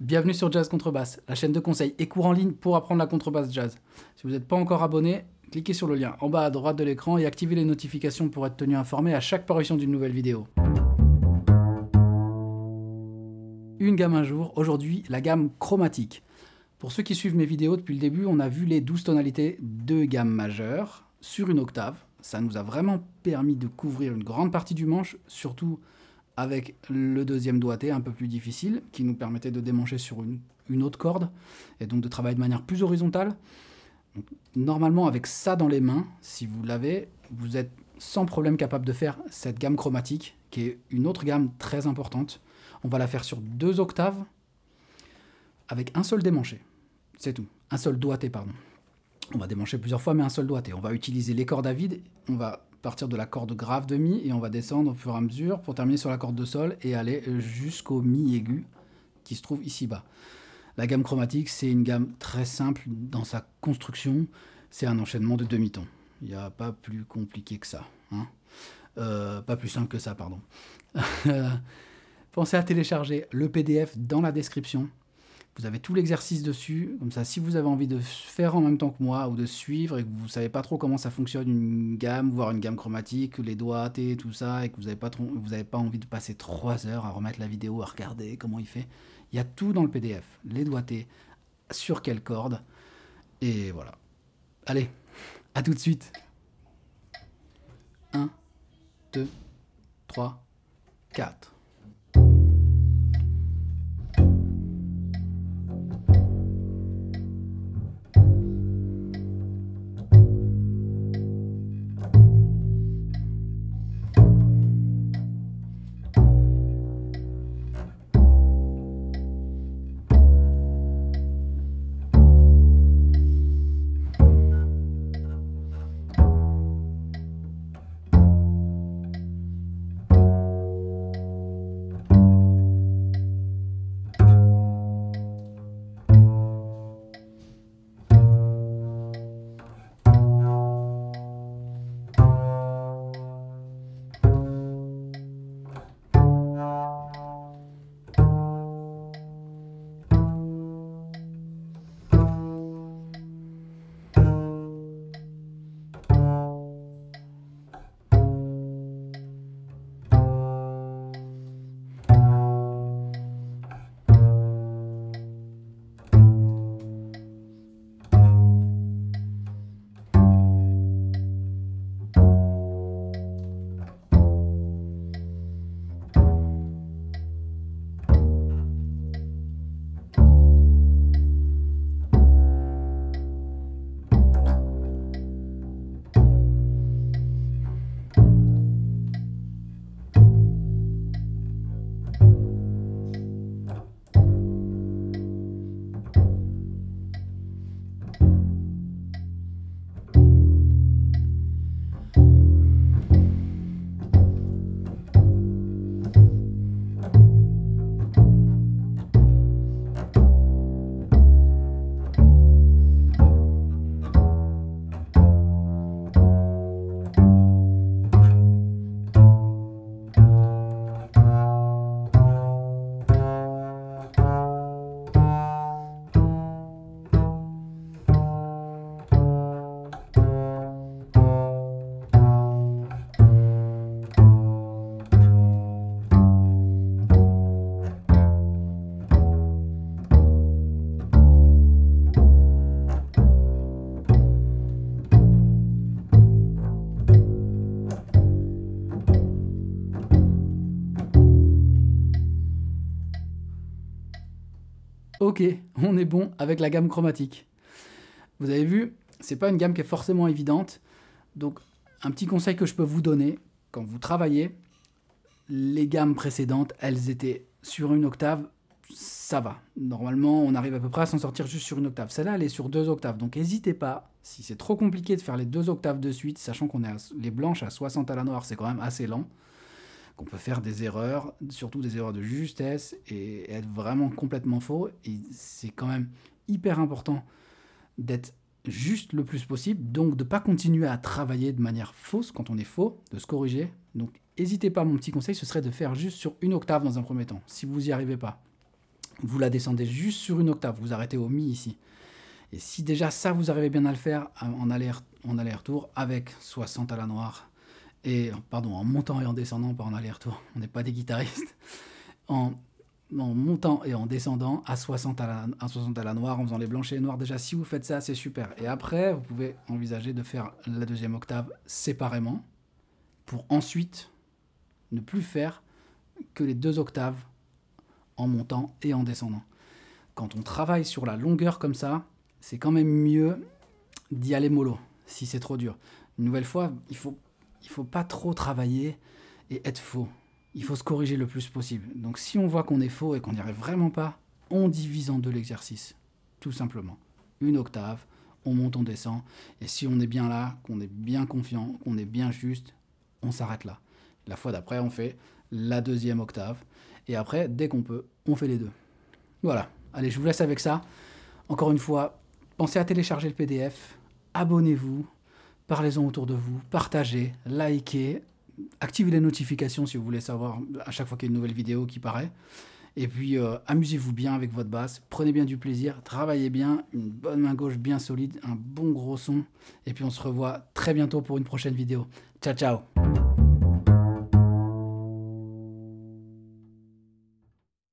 Bienvenue sur Jazz Contrebasse, la chaîne de conseils et cours en ligne pour apprendre la contrebasse jazz. Si vous n'êtes pas encore abonné, cliquez sur le lien en bas à droite de l'écran et activez les notifications pour être tenu informé à chaque parution d'une nouvelle vidéo. Une gamme un jour, aujourd'hui la gamme chromatique. Pour ceux qui suivent mes vidéos depuis le début, on a vu les 12 tonalités de gamme majeure sur une octave. Ça nous a vraiment permis de couvrir une grande partie du manche, surtout avec le deuxième doigté un peu plus difficile, qui nous permettait de démancher sur une autre corde, et donc de travailler de manière plus horizontale. Donc, normalement, avec ça dans les mains, si vous l'avez, vous êtes sans problème capable de faire cette gamme chromatique, qui est une autre gamme très importante. On va la faire sur 2 octaves, avec un seul démanché. C'est tout. Un seul doigté, pardon. On va démancher plusieurs fois, mais un seul doigté. On va utiliser les cordes à vide, on va partir de la corde grave de mi et on va descendre au fur et à mesure pour terminer sur la corde de sol et aller jusqu'au mi aigu qui se trouve ici bas. La gamme chromatique, c'est une gamme très simple dans sa construction, c'est un enchaînement de demi-tons. Il n'y a pas plus compliqué que ça. Hein, pas plus simple que ça, pardon. Pensez à télécharger le PDF dans la description. Vous avez tout l'exercice dessus, comme ça si vous avez envie de faire en même temps que moi ou de suivre et que vous ne savez pas trop comment ça fonctionne une gamme, voire une gamme chromatique, les doigtés, tout ça, et que vous n'avez pas envie de passer 3 heures à remettre la vidéo, à regarder comment il fait, il y a tout dans le PDF, les doigtés, sur quelle corde, et voilà. Allez, à tout de suite. 1, 2, 3, 4. Ok, on est bon avec la gamme chromatique. Vous avez vu, c'est pas une gamme qui est forcément évidente. Donc, un petit conseil que je peux vous donner, quand vous travaillez, les gammes précédentes, elles étaient sur une octave, ça va. Normalement, on arrive à peu près à s'en sortir juste sur une octave. Celle-là, elle est sur 2 octaves. Donc, n'hésitez pas, si c'est trop compliqué de faire les 2 octaves de suite, sachant qu'on est les blanches à 60 à la noire, c'est quand même assez lent, qu'on peut faire des erreurs, surtout des erreurs de justesse, et être vraiment complètement faux. Et c'est quand même hyper important d'être juste le plus possible, donc de ne pas continuer à travailler de manière fausse quand on est faux, de se corriger. Donc n'hésitez pas, mon petit conseil, ce serait de faire juste sur une octave dans un premier temps, si vous n'y arrivez pas. vous la descendez juste sur une octave, vous arrêtez au mi ici. Et si déjà ça, vous arrivez bien à le faire en aller-retour avec 60 à la noire, et pardon, en montant et en descendant, pas en aller-retour, on n'est pas des guitaristes, en montant et en descendant à 60 à la noire, en faisant les blancs et les noirs, déjà si vous faites ça, c'est super. Et après, vous pouvez envisager de faire la deuxième octave séparément, pour ensuite ne plus faire que les 2 octaves en montant et en descendant. Quand on travaille sur la longueur comme ça, c'est quand même mieux d'y aller mollo, si c'est trop dur. Une nouvelle fois, il faut pas trop travailler et être faux. Il faut se corriger le plus possible. Donc si on voit qu'on est faux et qu'on n'y arrive vraiment pas, on divise en 2 l'exercice, tout simplement. Une octave, on monte, on descend, et si on est bien là, qu'on est bien confiant, qu'on est bien juste, on s'arrête là. La fois d'après, on fait la deuxième octave, et après, dès qu'on peut, on fait les 2. Voilà, allez, je vous laisse avec ça. Encore une fois, pensez à télécharger le PDF, abonnez-vous, parlez-en autour de vous, partagez, likez, activez les notifications si vous voulez savoir à chaque fois qu'il y a une nouvelle vidéo qui paraît. Et puis, amusez-vous bien avec votre basse, prenez bien du plaisir, travaillez bien, une bonne main gauche bien solide, un bon gros son. Et puis, on se revoit très bientôt pour une prochaine vidéo. Ciao, ciao!